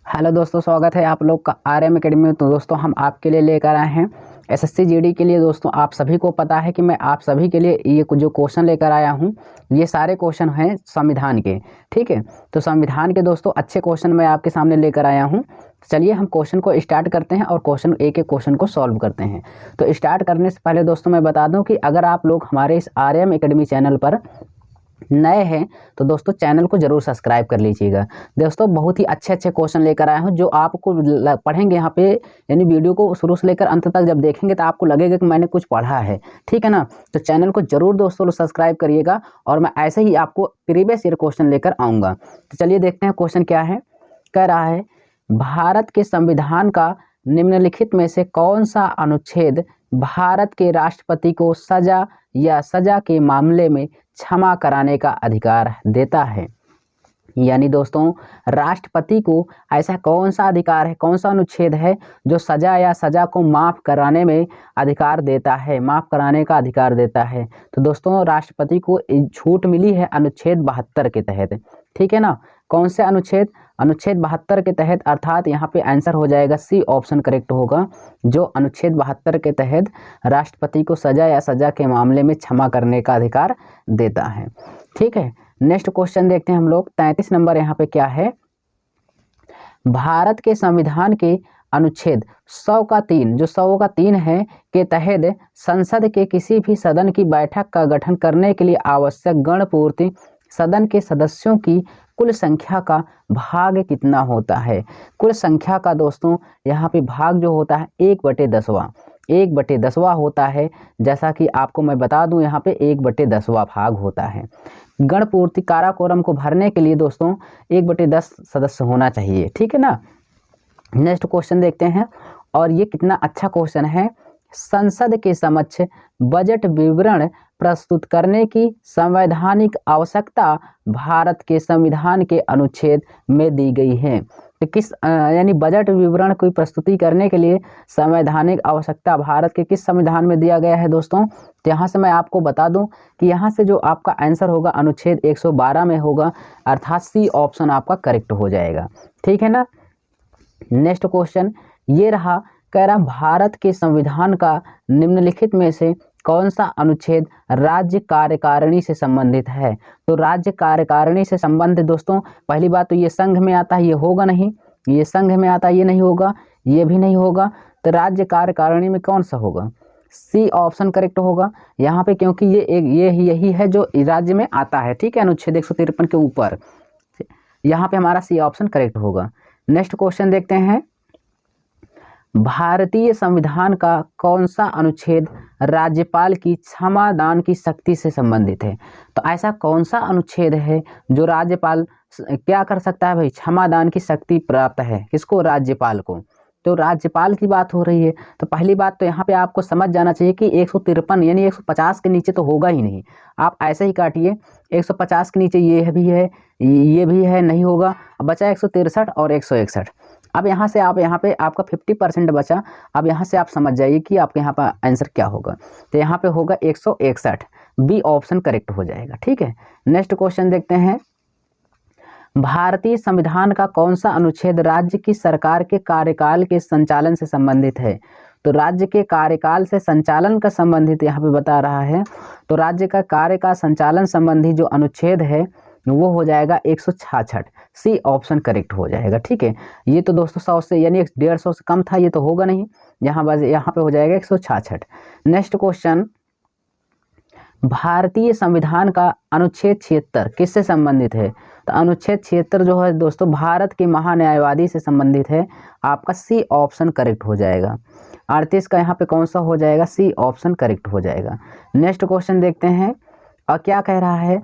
Hello दोस्तों, स्वागत है आप लोग का आरएम एकेडमी में। तो दोस्तों हम आपके लिए लेकर आए हैं एसएससी जीडी के लिए। दोस्तों आप सभी को पता है कि मैं आप सभी के लिए ये जो क्वेश्चन लेकर आया हूँ, ये सारे क्वेश्चन हैं संविधान के। ठीक है, तो संविधान के दोस्तों अच्छे क्वेश्चन मैं आपके सामने लेकर आया हूँ। चलिए हम क्वेश्चन को स्टार्ट करते हैं और क्वेश्चन एक एक क्वेश्चन को सॉल्व करते हैं। तो स्टार्ट करने से पहले दोस्तों मैं बता दूँ कि अगर आप लोग हमारे इस आरएम एकेडमी चैनल पर नए हैं तो दोस्तों चैनल को जरूर सब्सक्राइब कर लीजिएगा। दोस्तों बहुत ही अच्छे अच्छे क्वेश्चन लेकर आया हूँ जो आपको पढ़ेंगे यहाँ पे, यानी वीडियो को शुरू से लेकर अंत तक जब देखेंगे तो आपको लगेगा कि मैंने कुछ पढ़ा है। ठीक है ना, तो चैनल को जरूर दोस्तों सब्सक्राइब करिएगा और मैं ऐसे ही आपको प्रीवियस ईयर क्वेश्चन लेकर आऊँगा। तो चलिए देखते हैं क्वेश्चन क्या है। कह रहा है, भारत के संविधान का निम्नलिखित में से कौन सा अनुच्छेद भारत के राष्ट्रपति को सजा या सजा के मामले में क्षमा कराने का अधिकार देता है। यानी दोस्तों राष्ट्रपति को ऐसा कौन सा अधिकार है, कौन सा अनुच्छेद है जो सजा या सजा को माफ़ कराने में अधिकार देता है, माफ़ कराने का अधिकार देता है। तो दोस्तों राष्ट्रपति को छूट मिली है अनुच्छेद 72 के तहत। ठीक है ना, कौन से अनुच्छेद? अनुच्छेद 72 के तहत, अर्थात यहाँ पे आंसर हो जाएगा सी ऑप्शन करेक्ट होगा, जो अनुच्छेद 72 के तहत राष्ट्रपति को सजा या सजा के मामले में क्षमा करने का अधिकार देता है। ठीक है, नेक्स्ट क्वेश्चन देखते हैं हम लोग। 33 नंबर यहाँ पे क्या है, भारत के संविधान के अनुच्छेद 100 का 3, जो 100 का 3 है के तहत संसद के किसी भी सदन की बैठक का गठन करने के लिए आवश्यक गणपूर्ति सदन के सदस्यों की कुल संख्या का भाग कितना होता है। कुल संख्या का दोस्तों यहाँ पे भाग जो होता है 1/10वां, 1/10वां होता है। जैसा कि आपको मैं बता दूं यहाँ पे 1/10वां भाग होता है। गणपूर्ति काराकोरम को भरने के लिए दोस्तों 1/10 सदस्य होना चाहिए। ठीक है ना, नेक्स्ट क्वेश्चन देखते हैं और ये कितना अच्छा क्वेश्चन है। संसद के समक्ष बजट विवरण प्रस्तुत करने की संवैधानिक आवश्यकता भारत के संविधान के अनुच्छेद में दी गई है। तो किस यानी बजट विवरण की प्रस्तुति करने के लिए संवैधानिक आवश्यकता भारत के किस संविधान में दिया गया है दोस्तों? तो यहाँ से मैं आपको बता दूं कि यहाँ से जो आपका आंसर होगा अनुच्छेद 112 में होगा, अर्थात सी ऑप्शन आपका करेक्ट हो जाएगा। ठीक है ना, नेक्स्ट क्वेश्चन ये रहा। कह रहा भारत के संविधान का निम्नलिखित में से कौन सा अनुच्छेद राज्य कार्यकारिणी से संबंधित है। तो राज्य कार्यकारिणी से संबंधित दोस्तों पहली बात तो ये संघ में आता है, ये होगा नहीं, ये संघ में आता है, ये नहीं होगा, ये भी नहीं होगा। तो राज्य कार्यकारिणी में कौन सा होगा? सी ऑप्शन करेक्ट होगा यहाँ पे, क्योंकि ये यही है जो राज्य में आता है। ठीक है, अनुच्छेद 153 के ऊपर यहाँ पे हमारा सी ऑप्शन करेक्ट होगा। नेक्स्ट क्वेश्चन देखते हैं, भारतीय संविधान का कौन सा अनुच्छेद राज्यपाल की क्षमा दान की शक्ति से संबंधित है। तो ऐसा कौन सा अनुच्छेद है जो राज्यपाल क्या कर सकता है भाई, क्षमा दान की शक्ति प्राप्त है किसको? राज्यपाल को। तो राज्यपाल की बात हो रही है, तो पहली बात तो यहाँ पे आपको समझ जाना चाहिए कि 153 यानी 150 के नीचे तो होगा ही नहीं। आप ऐसे ही काटिए, 150 के नीचे ये भी है, ये भी है, नहीं होगा। अब बचा 163 और 161। अब यहाँ से आप यहाँ पे आपका 50% बचा। अब यहाँ से आप समझ जाइए कि आपके यहाँ पर आंसर क्या होगा। तो यहाँ पे होगा 161, बी ऑप्शन करेक्ट हो जाएगा। ठीक है, नेक्स्ट क्वेश्चन देखते हैं, भारतीय संविधान का कौन सा अनुच्छेद राज्य की सरकार के कार्यकाल के संचालन से संबंधित है। तो राज्य के कार्यकाल से संचालन का संबंधित यहाँ पे बता रहा है। तो राज्य का कार्य का संचालन संबंधी जो अनुच्छेद है वो हो जाएगा 166, सी ऑप्शन करेक्ट हो जाएगा। ठीक है, ये तो दोस्तों 100 से यानी 150 से कम था, ये तो होगा नहीं, यहाँ बस यहाँ पे हो जाएगा 166। नेक्स्ट क्वेश्चन, भारतीय संविधान का अनुच्छेद 76 किससे संबंधित है। तो अनुच्छेद 76 जो है दोस्तों भारत के महान्यायवादी से संबंधित है। आपका सी ऑप्शन करेक्ट हो जाएगा। 38 का यहाँ पे कौन सा हो जाएगा? सी ऑप्शन करेक्ट हो जाएगा। नेक्स्ट क्वेश्चन देखते हैं और क्या कह रहा है,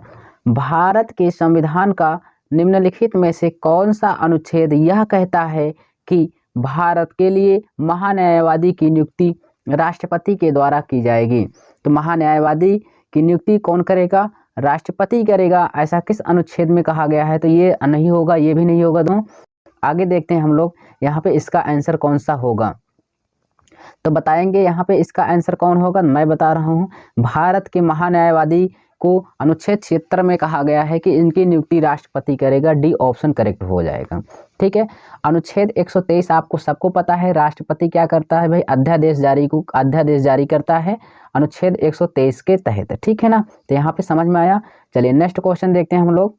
भारत के संविधान का निम्नलिखित में से कौन सा अनुच्छेद यह कहता है कि भारत के लिए महान्यायवादी की नियुक्ति राष्ट्रपति के द्वारा की जाएगी। तो महान्यायवादी की नियुक्ति कौन करेगा? राष्ट्रपति करेगा। ऐसा किस अनुच्छेद में कहा गया है? तो ये नहीं होगा, ये भी नहीं होगा। तो आगे देखते हैं हम लोग यहाँ पे इसका आंसर कौन सा होगा। तो बताएंगे यहाँ पे इसका आंसर कौन होगा, मैं बता रहा हूँ। भारत के महान्यायवादी को अनुच्छेद 76 में कहा गया है कि इनकी नियुक्ति राष्ट्रपति करेगा। डी ऑप्शन करेक्ट हो जाएगा। ठीक है, अनुच्छेद 123 आपको सबको पता है, राष्ट्रपति क्या करता है भाई, अध्यादेश जारी करता है अनुच्छेद 123 के तहत। ठीक है ना, तो यहाँ पे समझ में आया। चलिए नेक्स्ट क्वेश्चन देखते हैं हम लोग।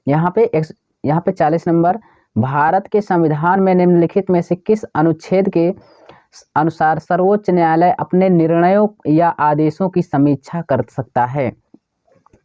यहाँ पे 40 नंबर, भारत के संविधान में निम्नलिखित में से किस अनुच्छेद के अनुसार सर्वोच्च न्यायालय अपने निर्णयों या आदेशों की समीक्षा कर सकता है?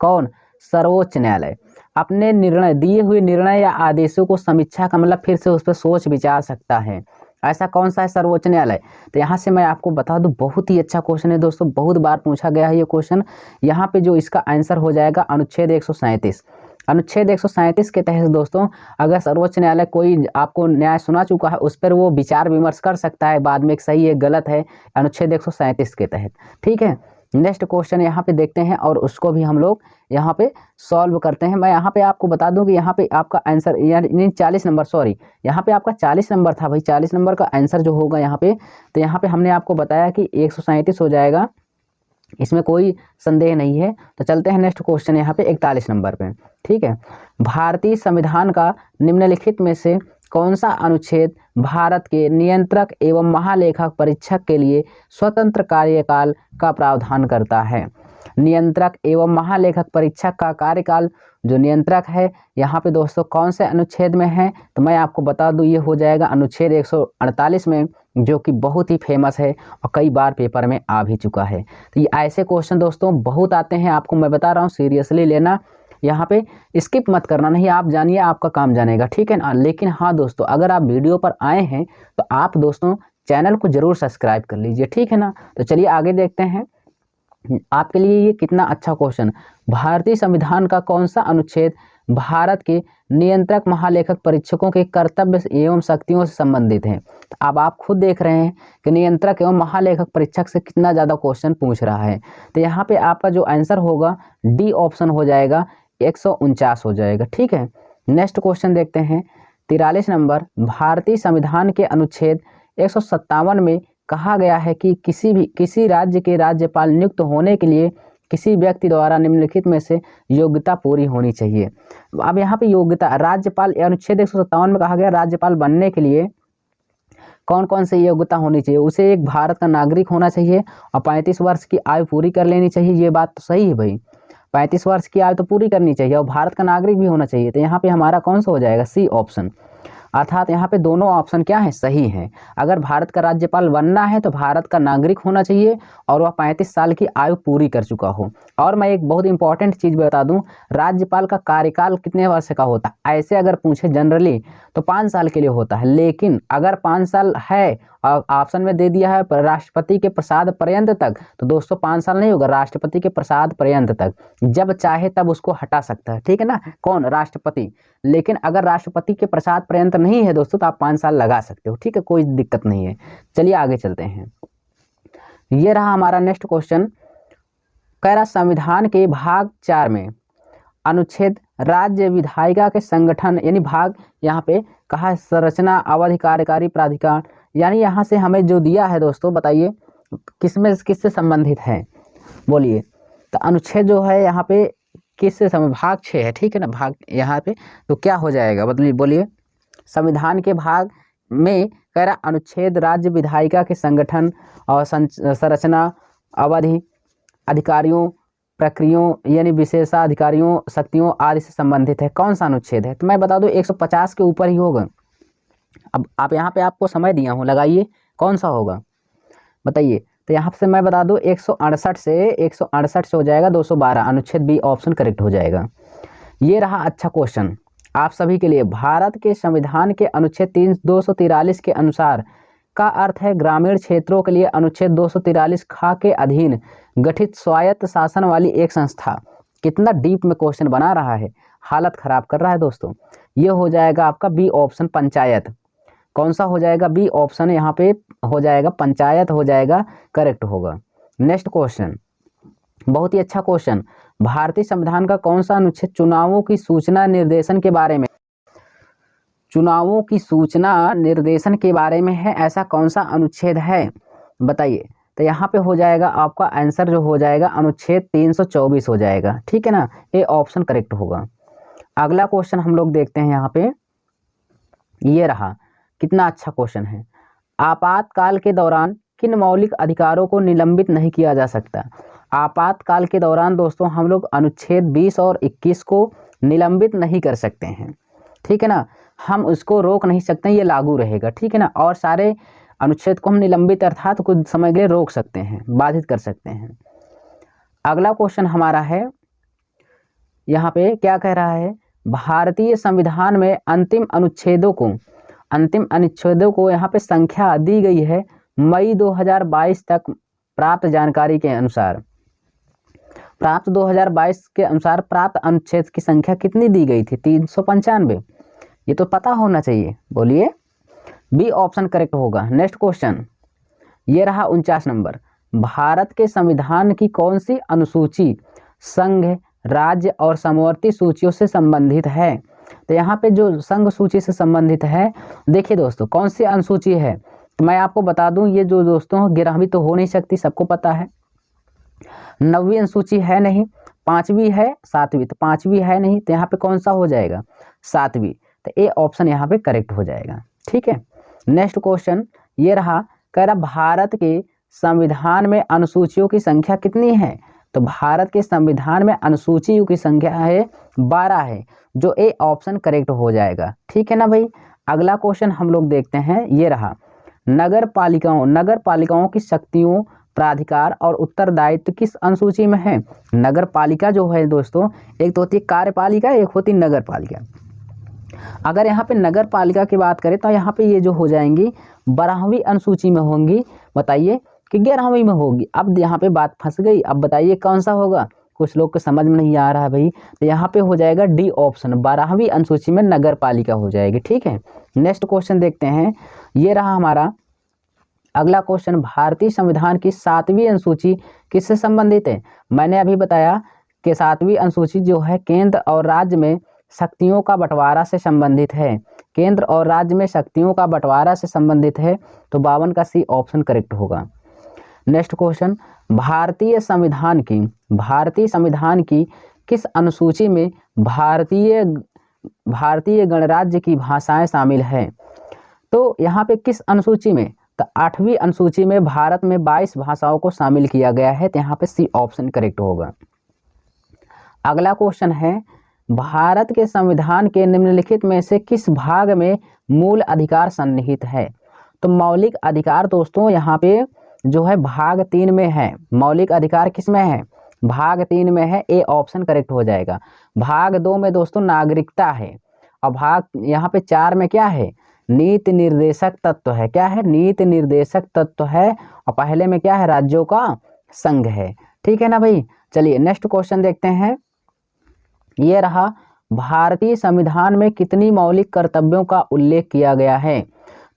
कौन? सर्वोच्च न्यायालय अपने दिए हुए निर्णय या आदेशों को समीक्षा का मतलब फिर से उस पर सोच विचार सकता है। ऐसा कौन सा है सर्वोच्च न्यायालय? तो यहाँ से मैं आपको बता दूं, बहुत ही अच्छा क्वेश्चन है दोस्तों, बहुत बार पूछा गया है ये क्वेश्चन। यहाँ पे जो इसका आंसर हो जाएगा अनुच्छेद 137। अनुच्छेद 137 के तहत दोस्तों, अगर सर्वोच्च न्यायालय कोई आपको न्याय सुना चुका है उस पर वो विचार विमर्श कर सकता है बाद में, एक सही है गलत है, अनुच्छेद 137 के तहत। ठीक है, नेक्स्ट क्वेश्चन यहाँ पे देखते हैं और उसको भी हम लोग यहाँ पे सॉल्व करते हैं। मैं यहाँ पे आपको बता दूं कि यहाँ पे आपका आंसर यानी 40 नंबर, सॉरी यहाँ पे आपका 40 नंबर था भाई, 40 नंबर का आंसर जो होगा यहाँ पे, तो यहाँ पे हमने आपको बताया कि 137 हो जाएगा, इसमें कोई संदेह नहीं है। तो चलते हैं नेक्स्ट क्वेश्चन यहाँ पे 41 नंबर पे। ठीक है, भारतीय संविधान का निम्नलिखित में से कौन सा अनुच्छेद भारत के नियंत्रक एवं महालेखक परीक्षक के लिए स्वतंत्र कार्यकाल का प्रावधान करता है? नियंत्रक एवं महालेखक परीक्षक का कार्यकाल, जो नियंत्रक है यहाँ पे दोस्तों कौन से अनुच्छेद में है? तो मैं आपको बता दूं, ये हो जाएगा अनुच्छेद 148 में, जो कि बहुत ही फेमस है और कई बार पेपर में आ भी चुका है। तो ये ऐसे क्वेश्चन दोस्तों बहुत आते हैं, आपको मैं बता रहा हूँ, सीरियसली लेना, यहाँ पे स्किप मत करना, नहीं आप जानिए आपका काम जानेगा। ठीक है ना। लेकिन हाँ दोस्तों, अगर आप वीडियो पर आए हैं तो आप दोस्तों चैनल को जरूर सब्सक्राइब कर लीजिए। ठीक है ना। तो चलिए आगे देखते हैं आपके लिए ये कितना अच्छा क्वेश्चन। भारतीय संविधान का कौन सा अनुच्छेद भारत के नियंत्रक महालेखक परीक्षकों के कर्तव्य एवं शक्तियों से संबंधित है? अब आप खुद देख रहे हैं कि नियंत्रक एवं महालेखक परीक्षक से कितना ज़्यादा क्वेश्चन पूछ रहा है। तो यहाँ पे आपका जो आंसर होगा डी ऑप्शन हो जाएगा, 149 हो जाएगा। ठीक है, नेक्स्ट क्वेश्चन देखते हैं 43 नंबर, भारतीय संविधान के अनुच्छेद 157 में कहा गया है कि किसी राज्य के राज्यपाल नियुक्त होने के लिए किसी व्यक्ति द्वारा निम्नलिखित में से योग्यता पूरी होनी चाहिए। अब यहाँ पे योग्यता, राज्यपाल, अनुच्छेद 157 में कहा गया राज्यपाल बनने के लिए कौन कौन से योग्यता होनी चाहिए? उसे एक भारत का नागरिक होना चाहिए और 35 वर्ष की आयु पूरी कर लेनी चाहिए। ये बात तो सही है भाई, 35 वर्ष की आयु तो पूरी करनी चाहिए और भारत का नागरिक भी होना चाहिए। तो यहाँ पे हमारा कौन सा हो जाएगा? C option. अर्थात यहाँ पे दोनों ऑप्शन क्या है? सही है। अगर भारत का राज्यपाल बनना है तो भारत का नागरिक होना चाहिए और वह 35 साल की आयु पूरी कर चुका हो। और मैं एक बहुत इंपॉर्टेंट चीज़ बता दूं, राज्यपाल का कार्यकाल कितने वर्ष का होता है? ऐसे अगर पूछे जनरली तो 5 साल के लिए होता है, लेकिन अगर 5 साल है और ऑप्शन में दे दिया है राष्ट्रपति के प्रसाद पर्यंत तक, तो दोस्तों 5 साल नहीं होगा, राष्ट्रपति के प्रसाद पर्यंत तक, जब चाहे तब उसको हटा सकता है। ठीक है ना, कौन? राष्ट्रपति। लेकिन अगर राष्ट्रपति के प्रसाद पर्यंत नहीं है दोस्तों तो आप 5 साल लगा सकते हो। ठीक है, कोई दिक्कत नहीं है। चलिए आगे चलते हैं। ये रहा हमारा नेक्स्ट क्वेश्चन, कह रहा संविधान के भाग 4 में अनुच्छेद राज्य विधायिका के संगठन, यानी भाग यहाँ पे कहा है संरचना, अवधि, कार्यकारी प्राधिकार, यानी यहाँ से हमें जो दिया है दोस्तों बताइए किससे संबंधित है? बोलिए। तो अनुच्छेद जो है यहाँ पे किससे भाग 6 है। ठीक है ना, भाग यहाँ पे तो क्या हो जाएगा बोलिए। संविधान के भाग में कह रहा अनुच्छेद राज्य विधायिका के संगठन और संरचना, अवधि, अधिकारियों, प्रक्रियाओं यानी विशेषाधिकारियों, शक्तियों आदि से संबंधित है। कौन सा अनुच्छेद है? तो मैं बता दूं 150 के ऊपर ही होगा। अब आप यहाँ पे आपको समय दिया हूँ, लगाइए कौन सा होगा बताइए। तो यहाँ से मैं बता दूं 168 से हो जाएगा 212, अनुच्छेद बी ऑप्शन करेक्ट हो जाएगा। ये रहा अच्छा क्वेश्चन आप सभी के लिए। भारत के संविधान के अनुच्छेद 243 के अनुसार का अर्थ है ग्रामीण क्षेत्रों के लिए अनुच्छेद 243 खा के अधीन गठित स्वायत्त शासन वाली एक संस्था। कितना डीप में क्वेश्चन बना रहा है, हालत खराब कर रहा है दोस्तों। ये हो जाएगा आपका बी ऑप्शन, पंचायत। कौन सा हो जाएगा? बी ऑप्शन यहाँ पे हो जाएगा, पंचायत हो जाएगा, करेक्ट होगा। नेक्स्ट क्वेश्चन, बहुत ही अच्छा क्वेश्चन, भारतीय संविधान का कौन सा अनुच्छेद चुनावों की सूचना निर्देशन के बारे में, चुनावों की सूचना निर्देशन के बारे में है? ऐसा कौन सा अनुच्छेद है बताइए। तो तो यहाँ पे हो जाएगा आपका आंसर जो हो जाएगा अनुच्छेद 324 हो जाएगा। ठीक है ना, ये ऑप्शन करेक्ट होगा। अगला क्वेश्चन हम लोग देखते हैं यहाँ पे, ये रहा, कितना अच्छा क्वेश्चन है। आपातकाल के दौरान किन मौलिक अधिकारों को निलंबित नहीं किया जा सकता? आपातकाल के दौरान दोस्तों हम लोग अनुच्छेद 20 और 21 को निलंबित नहीं कर सकते हैं। ठीक है ना, हम उसको रोक नहीं सकते, ये लागू रहेगा। ठीक है ना, और सारे अनुच्छेद को हम निलंबित अर्थात कुछ समय के लिए रोक सकते हैं, बाधित कर सकते हैं। अगला क्वेश्चन हमारा है, यहाँ पे क्या कह रहा है, भारतीय संविधान में अंतिम अनुच्छेदों को यहाँ पे संख्या दी गई है मई 2022 तक प्राप्त जानकारी के अनुसार। प्राप्त 2022 के अनुसार प्राप्त अनुच्छेद की संख्या कितनी दी गई थी? 395। ये तो पता होना चाहिए, बोलिए। बी ऑप्शन करेक्ट होगा। नेक्स्ट क्वेश्चन, ये रहा 49 नंबर। भारत के संविधान की कौन सी अनुसूची संघ, राज्य और समवर्ती सूचियों से संबंधित है? तो यहाँ पे जो संघ सूची से संबंधित है, देखिए दोस्तों कौन सी अनुसूची है, तो मैं आपको बता दूं, ये जो दोस्तों 11वीं तो हो नहीं सकती, सबको पता है। 9वीं अनुसूची है नहीं, 5वीं है, 7वीं, तो 5वीं है नहीं, तो यहाँ पे कौन सा हो जाएगा? 7वीं। तो ए ऑप्शन यहाँ पे करेक्ट हो जाएगा। ठीक है, नेक्स्ट क्वेश्चन ये रहा, कह रहा भारत के संविधान में अनुसूचियों की संख्या कितनी है? तो भारत के संविधान में अनुसूचियों की संख्या है 12 है, जो ए ऑप्शन करेक्ट हो जाएगा। ठीक है ना भाई। अगला क्वेश्चन हम लोग देखते हैं, ये रहा, नगर पालिकाओं की शक्तियों, प्राधिकार और उत्तरदायित्व किस अनुसूची में है? नगर पालिका जो है दोस्तों, एक तो होती है कार्यपालिका, एक होती नगर पालिका। अगर यहाँ पे नगर पालिका की बात करें तो यहाँ पे ये जो हो जाएंगी 12वीं अनुसूची में होंगी। बताइए कि 11वीं में होगी। अब यहाँ पे बात फंस गई, अब बताइए कौन सा होगा? कुछ लोग को समझ में नहीं आ रहा है भाई, तो यहाँ पे हो जाएगा डी ऑप्शन, 12वीं अनुसूची में नगर पालिका हो जाएगी। ठीक है, नेक्स्ट क्वेश्चन देखते हैं, ये रहा हमारा अगला क्वेश्चन, भारतीय संविधान की 7वीं अनुसूची किससे संबंधित है? मैंने अभी बताया कि 7वीं अनुसूची जो है केंद्र और राज्य में शक्तियों का बंटवारा से संबंधित है। केंद्र और राज्य में शक्तियों का बंटवारा से संबंधित है, तो 52 का सी ऑप्शन करेक्ट होगा। नेक्स्ट क्वेश्चन, भारतीय संविधान की किस अनुसूची में भारतीय गणराज्य की भाषाएं शामिल हैं? तो यहाँ पे किस अनुसूची में? तो 8वीं अनुसूची में भारत में 22 भाषाओं को शामिल किया गया है, तो यहाँ पे सी ऑप्शन करेक्ट होगा। अगला क्वेश्चन है, भारत के संविधान के निम्नलिखित में से किस भाग में मूल अधिकार सन्निहित है? तो मौलिक अधिकार दोस्तों यहाँ पे जो है भाग 3 में है। मौलिक अधिकार किस में है? भाग 3 में है, ए ऑप्शन करेक्ट हो जाएगा। भाग 2 में दोस्तों नागरिकता है, और भाग यहाँ पे 4 में क्या है? नीति निर्देशक तत्व है। क्या है? नीति निर्देशक तत्व है, और पहले में क्या है? राज्यों का संघ है। ठीक है ना भाई। चलिए नेक्स्ट क्वेश्चन देखते हैं, ये रहा, भारतीय संविधान में कितनी मौलिक कर्तव्यों का उल्लेख किया गया है?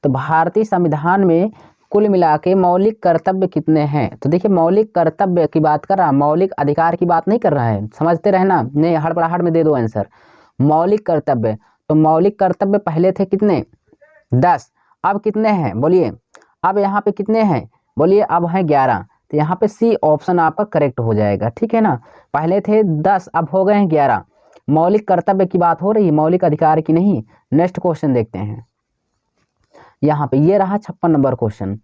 तो भारतीय संविधान में कुल मिला के मौलिक कर्तव्य कितने हैं? तो देखिए मौलिक कर्तव्य की बात कर रहा है, मौलिक अधिकार की बात नहीं कर रहा है, समझते रहना, नहीं हड़बड़ाहट में दे दो आंसर। मौलिक कर्तव्य, तो मौलिक कर्तव्य पहले थे कितने? 10, अब कितने हैं बोलिए? अब यहाँ पे कितने हैं बोलिए? अब हैं 11, तो यहाँ पे सी ऑप्शन आपका करेक्ट हो जाएगा। ठीक है ना, पहले थे 10, अब हो गए हैं 11। मौलिक कर्तव्य की बात हो रही है, मौलिक अधिकार की नहीं। नेक्स्ट क्वेश्चन देखते हैं, यहाँ पे ये रहा 56 नंबर क्वेश्चन,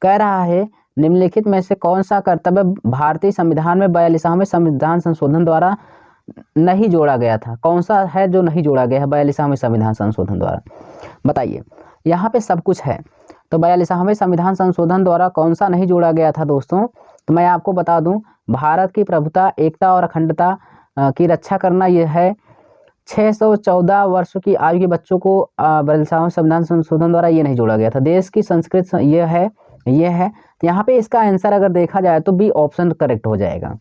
कह रहा है निम्नलिखित में से कौन सा कर्तव्य भारतीय संविधान में 42वें संविधान संशोधन द्वारा नहीं जोड़ा गया था? कौन सा है जो नहीं जोड़ा गया है 42वें संविधान संशोधन द्वारा? बताइए। यहाँ पे सब कुछ है, तो 42वें संविधान संशोधन द्वारा कौन सा नहीं जोड़ा गया था दोस्तों? तो मैं आपको बता दूं, भारत की प्रभुता, एकता और अखंडता की रक्षा करना ये है। 614 वर्ष की आयु के बच्चों को 42वें संविधान संशोधन द्वारा ये नहीं जोड़ा गया था। देश की संस्कृति ये है। तो यहाँ पे इसका आंसर अगर देखा जाए तो बी ऑप्शन करेक्ट हो जाएगा।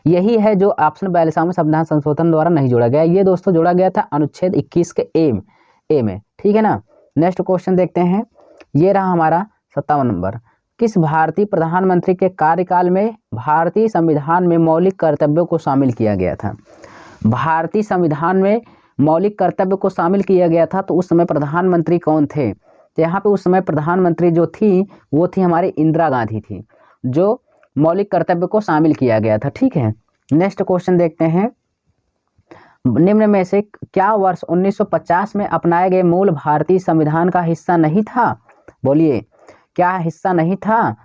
यही है जो ऑप्शन 42वें संविधान संशोधन द्वारा नहीं जोड़ा गया। ये दोस्तों जोड़ा गया था अनुच्छेद 21 के ए में। ठीक है ना। नेक्स्ट क्वेश्चन देखते हैं, ये रहा हमारा 57 नंबर, किस भारतीय प्रधानमंत्री के कार्यकाल में भारतीय संविधान में मौलिक कर्तव्यों को शामिल किया गया था? भारतीय संविधान में मौलिक कर्तव्य को शामिल किया गया था, तो उस समय प्रधानमंत्री कौन थे? तो यहाँ पे उस समय प्रधानमंत्री जो थी वो थी हमारी इंदिरा गांधी थी। जो मौलिक कर्तव्य को शामिल किया गया था। ठीक है, नेक्स्ट क्वेश्चन देखते हैं। निम्न में से क्या वर्ष 1950 में अपनाए गए मूल भारतीय संविधान का हिस्सा नहीं था? बोलिए, क्या हिस्सा नहीं था?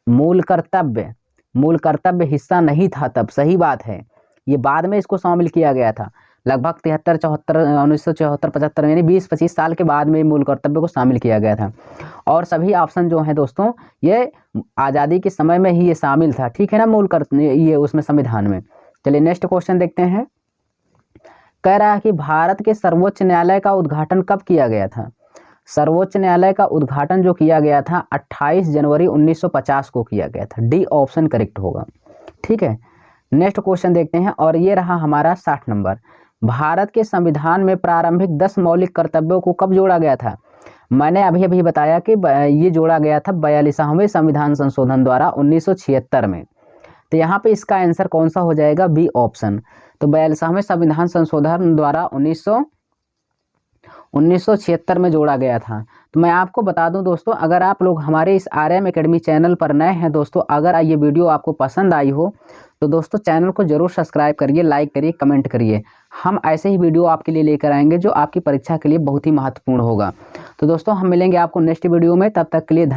मूल कर्तव्य हिस्सा नहीं था तब। सही बात है, ये बाद में इसको शामिल किया गया था। लगभग 73-74 1974-75 यानी 20-25 साल के बाद में मूल कर्तव्य को शामिल किया गया था। और सभी ऑप्शन जो हैं दोस्तों, ये आज़ादी के समय में ही ये शामिल था। ठीक है ना, ये उसमें संविधान में। चलिए नेक्स्ट क्वेश्चन देखते हैं। कह रहा है कि भारत के सर्वोच्च न्यायालय का उद्घाटन कब किया गया था? सर्वोच्च न्यायालय का उद्घाटन जो किया गया था 28 जनवरी 1950 को किया गया था। डी ऑप्शन करेक्ट होगा। ठीक है, नेक्स्ट क्वेश्चन देखते हैं और ये रहा हमारा 60 नंबर। भारत के संविधान में प्रारंभिक 10 मौलिक कर्तव्यों को कब जोड़ा गया था? मैंने अभी बताया कि ये जोड़ा गया था 42वें संविधान संशोधन द्वारा 1976 में। तो यहाँ पे इसका आंसर कौन सा हो जाएगा? B option. तो 42वें संविधान संशोधन द्वारा 1976 में जोड़ा गया था। तो मैं आपको बता दूं दोस्तों, अगर आप लोग हमारे इस RM एकेडमी चैनल पर नए हैं दोस्तों, अगर ये वीडियो आपको पसंद आई हो तो दोस्तों चैनल को जरूर सब्सक्राइब करिए, लाइक करिए, कमेंट करिए। हम ऐसे ही वीडियो आपके लिए लेकर आएंगे जो आपकी परीक्षा के लिए बहुत ही महत्वपूर्ण होगा। तो दोस्तों हम मिलेंगे आपको नेक्स्ट वीडियो में, तब तक के लिए धन्यवाद।